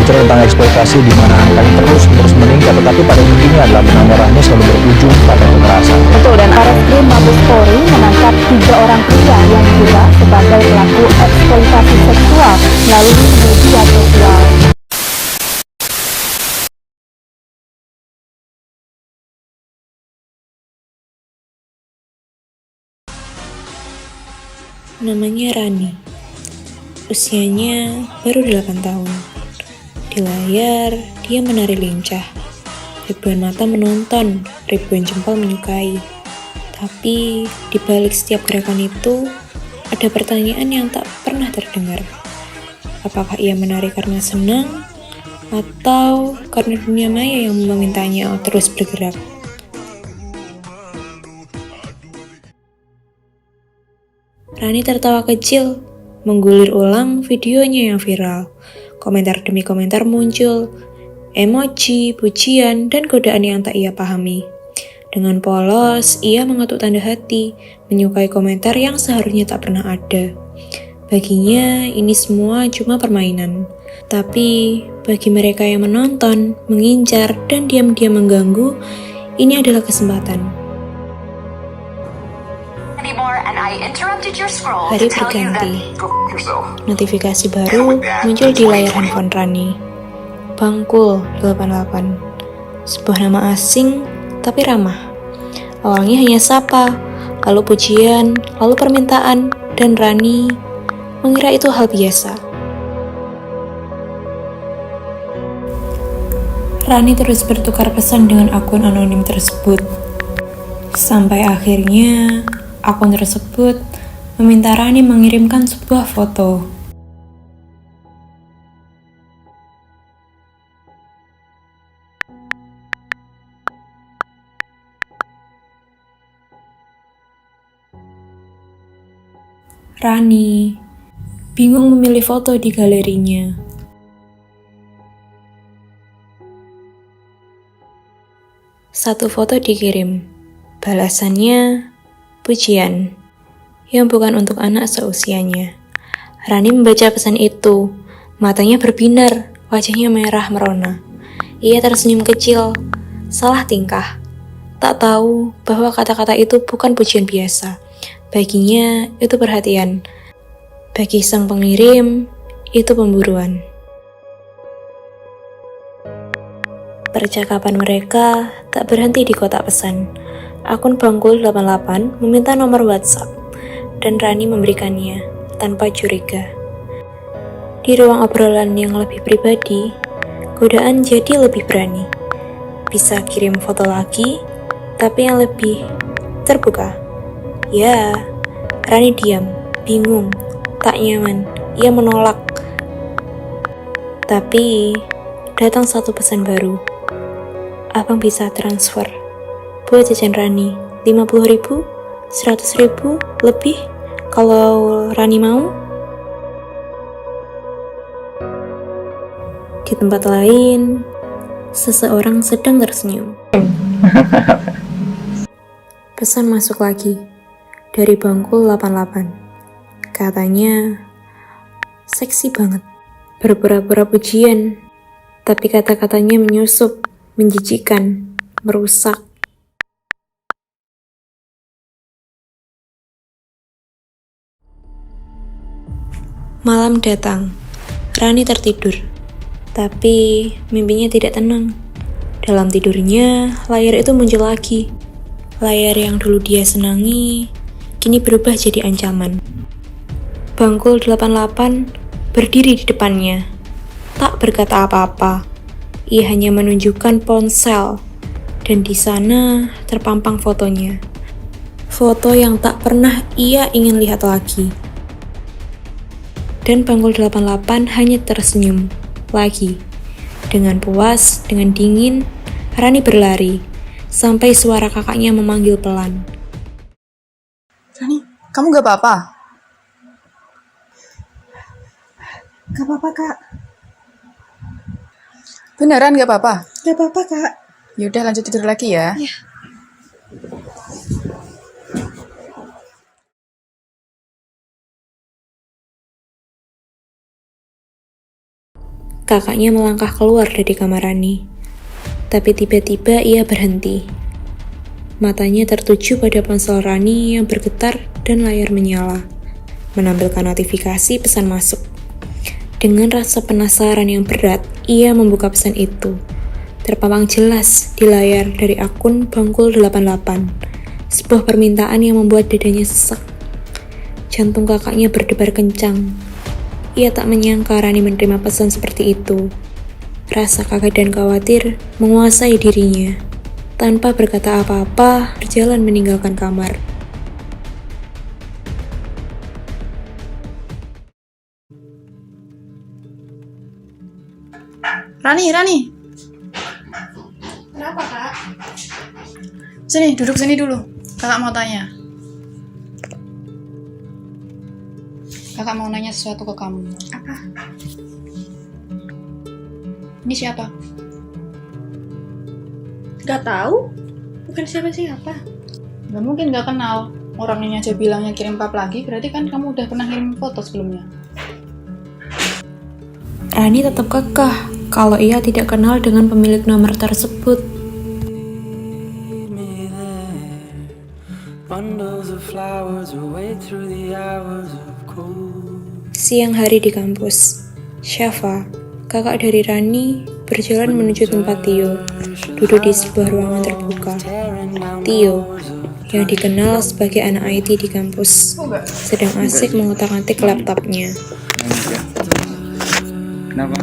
bicara tentang eksploitasi di mana angkanya terus meningkat, tetapi pada intinya adalah benang merahnya selalu berujung pada kekerasan. Betul, dan Barreskrim Mabes Polri menangkap 3 orang pria yang diduga sebagai pelaku eksploitasi seksual melalui media sosial. Namanya Rani. Usianya baru 8 tahun. Di layar, dia menari lincah. Ribuan mata menonton, ribuan jempol menyukai. Tapi, di balik setiap gerakan itu, ada pertanyaan yang tak pernah terdengar. Apakah ia menari karena senang? Atau karena dunia maya yang memintanya terus bergerak? Rani tertawa kecil, menggulir ulang videonya yang viral. Komentar demi komentar muncul, emoji, pujian, dan godaan yang tak ia pahami. Dengan polos, ia mengetuk tanda hati, menyukai komentar yang seharusnya tak pernah ada. Baginya, ini semua cuma permainan. Tapi, bagi mereka yang menonton, mengincar, dan diam-diam mengganggu, ini adalah kesempatan. Hari berganti. Notifikasi baru muncul di layar handphone Rani. Bangkul 88. Sebuah nama asing tapi ramah. Awalnya hanya sapa, lalu pujian, lalu permintaan, dan Rani mengira itu hal biasa. Rani terus bertukar pesan dengan akun anonim tersebut. Sampai akhirnya akun tersebut meminta Rani mengirimkan sebuah foto. Rani bingung memilih foto di galerinya. Satu foto dikirim, balasannya pujian yang bukan untuk anak seusianya. Rani membaca pesan itu, matanya berbinar, wajahnya merah merona. Ia tersenyum kecil, salah tingkah. Tak tahu bahwa kata-kata itu bukan pujian biasa. Baginya, itu perhatian. Bagi sang pengirim, itu pemburuan. Percakapan mereka tak berhenti di kotak pesan. Akun Bangkul 88 meminta nomor WhatsApp, dan Rani memberikannya tanpa curiga. Di ruang obrolan yang lebih pribadi, godaan jadi lebih berani. Bisa kirim foto lagi, tapi yang lebih terbuka. Ya, Rani diam, bingung, tak nyaman. Ia menolak. Tapi, datang satu pesan baru. Abang bisa transfer. Buat jajan Rani, 50.000, 100.000, lebih. Kalau Rani mau. Di tempat lain, seseorang sedang tersenyum. Pesan masuk lagi. Dari Bangkul 88. Katanya, seksi banget. Berpura-pura pujian, tapi kata-katanya menyusup, menjijikan, merusak. Malam datang. Rani tertidur. Tapi mimpinya tidak tenang. Dalam tidurnya, layar itu muncul lagi. Layar yang dulu dia senangi, kini berubah jadi ancaman. Bangkul 88 berdiri di depannya. Tak berkata apa-apa. Ia hanya menunjukkan ponsel. Dan di sana terpampang fotonya. Foto yang tak pernah ia ingin lihat lagi. Dan Bangkul 88 hanya tersenyum lagi. Dengan puas, dengan dingin, Rani berlari. Sampai suara kakaknya memanggil pelan. Rani, kamu gak apa-apa? Gak apa-apa, Kak. Beneran gak apa-apa? Gak apa-apa, Kak. Yaudah, lanjut tidur lagi ya. Iya. Kakaknya melangkah keluar dari kamar Rani. Tapi tiba-tiba ia berhenti. Matanya tertuju pada ponsel Rani yang bergetar dan layar menyala, menampilkan notifikasi pesan masuk. Dengan rasa penasaran yang berat, ia membuka pesan itu. Terpampang jelas di layar dari akun Bangkul 88. Sebuah permintaan yang membuat dadanya sesak. Jantung kakaknya berdebar kencang. Ia tak menyangka Rani menerima pesan seperti itu. Rasa kaget dan khawatir menguasai dirinya. Tanpa berkata apa-apa, berjalan meninggalkan kamar. Rani. Kenapa, Kak? Sini, duduk sini dulu. Kakak mau tanya. Kakak mau nanya sesuatu ke kamu. Apa? Ini siapa? Gak tahu? Bukan siapa-siapa. Gak mungkin gak kenal. Orang ini aja bilangnya kirim pap lagi, berarti kan kamu udah pernah kirim foto sebelumnya. Rani tetap kekeh kalau ia tidak kenal dengan pemilik nomor tersebut. Siang hari di kampus, Syafa, kakak dari Rani, berjalan menuju tempat Tio, duduk di sebuah ruangan terbuka. Tio, yang dikenal sebagai anak IT di kampus, sedang asik mengotak-atik laptopnya. Kenapa?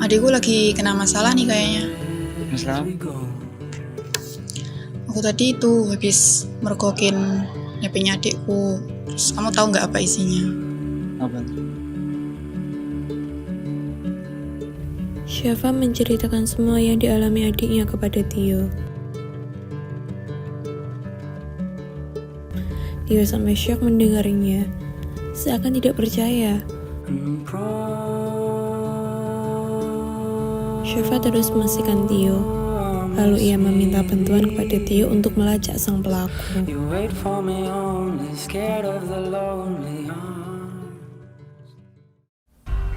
Adikku lagi kena masalah nih kayaknya. Masalah? Aku tadi itu habis mergokin HP-nya adikku. Terus kamu tahu nggak apa isinya? Apa? Syafa menceritakan semua yang dialami adiknya kepada Tio. Tio sampai syok mendengarnya, seakan tidak percaya. Syafa terus memastikan Tio, lalu ia meminta bantuan kepada Tio untuk melacak sang pelaku.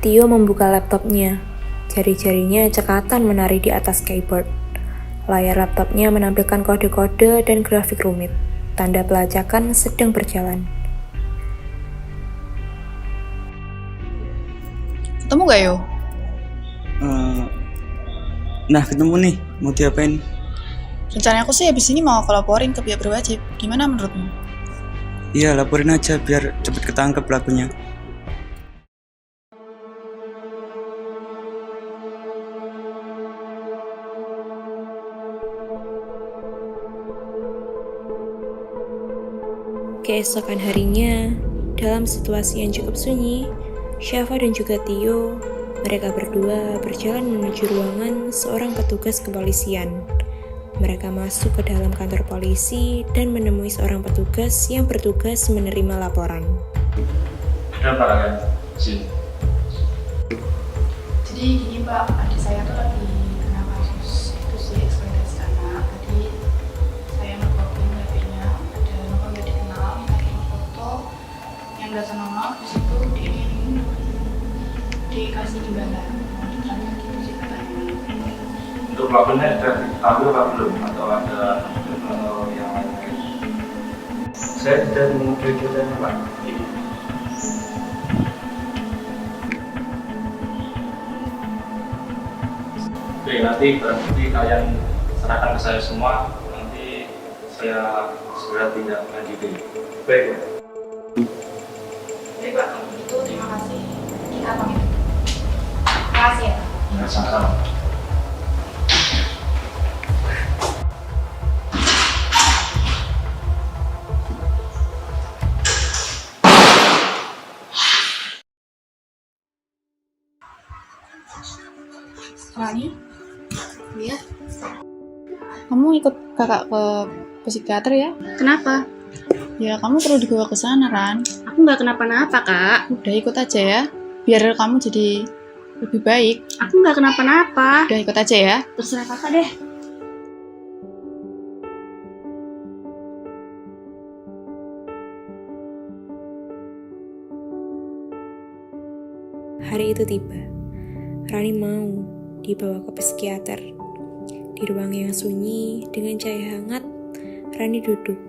Tio membuka laptopnya. Jari-jarinya cekatan menari di atas keyboard. Layar laptopnya menampilkan kode-kode dan grafik rumit. Tanda pelacakan sedang berjalan. Ketemu gak yo? Nah, ketemu nih. Mau diapain? Rencana aku sih habis ini mau aku laporin ke pihak berwajib. Gimana menurutmu? Iya, laporin aja biar cepet ketangkep pelakunya. Keesokan harinya, dalam situasi yang cukup sunyi, Syafa dan juga Tio, mereka berdua berjalan menuju ruangan seorang petugas kepolisian. Mereka masuk ke dalam kantor polisi dan menemui seorang petugas yang bertugas menerima laporan. Kenapa kalian sini? Jadi gini Pak, adik saya tuh lagi kena kasus itu sih eksploitasi anak. Tadi saya ngepokin HP-nya, ada nomor gak dikenal, minta kirim foto yang gak senonoh, di situ dikasih imbalan. Mau ditanya gitu sih katanya. Untuk pelakunya sudah diketahui apa belum? Atau ada yang lain? Saya tidak menunggu videonya Pak. Oke, nanti berarti kalian serahkan ke saya semua. Nanti saya segera tindak lanjuti. Baik, Pak. Jadi Pak, kalau begitu terima kasih. Kita pamit. Terima kasih ya. Ya, sama-sama. Rani? Iya. Kamu ikut kakak ke psikiater ya? Kenapa? Ya kamu perlu dibawa ke sana kan? Aku nggak kenapa-napa Kak. Udah ikut aja ya, biar kamu jadi lebih baik. Aku nggak kenapa-napa. Udah ikut aja ya. Terserah Kakak deh. Hari itu tiba. Rani mau dibawa ke psikiater. Di ruang yang sunyi dengan cahaya hangat, Rani duduk,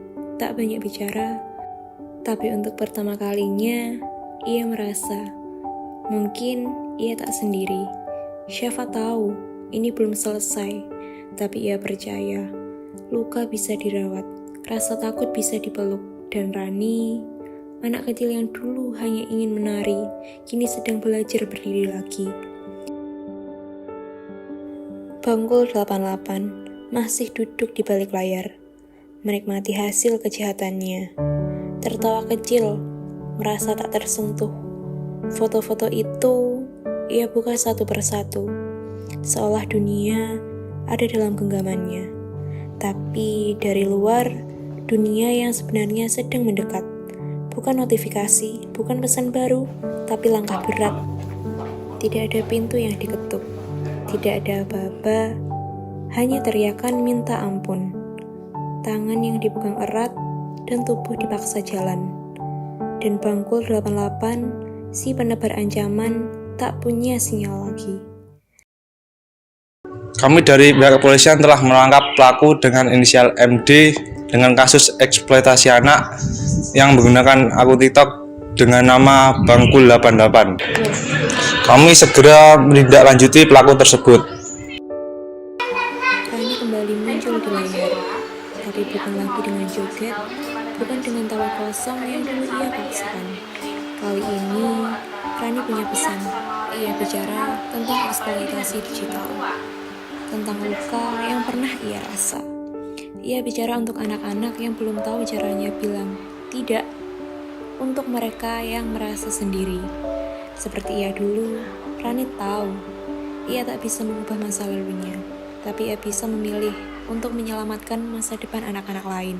tak banyak bicara. Tapi untuk pertama kalinya, ia merasa mungkin ia tak sendiri. Syafa tahu ini belum selesai, tapi ia percaya luka bisa dirawat, rasa takut bisa dipeluk. Dan Rani, anak kecil yang dulu hanya ingin menari, kini sedang belajar berdiri lagi. Bangkul 88 masih duduk di balik layar, menikmati hasil kejahatannya. Tertawa kecil, merasa tak tersentuh. Foto-foto itu ia buka satu persatu, seolah dunia ada dalam genggamannya. Tapi dari luar, dunia yang sebenarnya sedang mendekat. Bukan notifikasi, bukan pesan baru, tapi langkah berat. Tidak ada pintu yang diketuk, tidak ada aba-aba, hanya teriakan minta ampun. Tangan yang dipegang erat dan tubuh dipaksa jalan. Dan Bangkul 88, si penebar ancaman, tak punya sinyal lagi. Kami dari pihak kepolisian telah menangkap pelaku dengan inisial MD dengan kasus eksploitasi anak yang menggunakan akun TikTok dengan nama Bangkul 88. Kami segera menindaklanjuti pelaku tersebut. Rani kembali muncul di layar, tapi bukan lagi dengan joget, bukan dengan tawa kosong yang dulu ia paksakan. Kali ini, Rani punya pesan. Ia bicara tentang eksploitasi digital, tentang luka yang pernah ia rasa. Ia bicara untuk anak-anak yang belum tahu caranya bilang tidak, untuk mereka yang merasa sendiri. Seperti ia dulu, Rani tahu ia tak bisa mengubah masa lalunya, tapi ia bisa memilih untuk menyelamatkan masa depan anak-anak lain.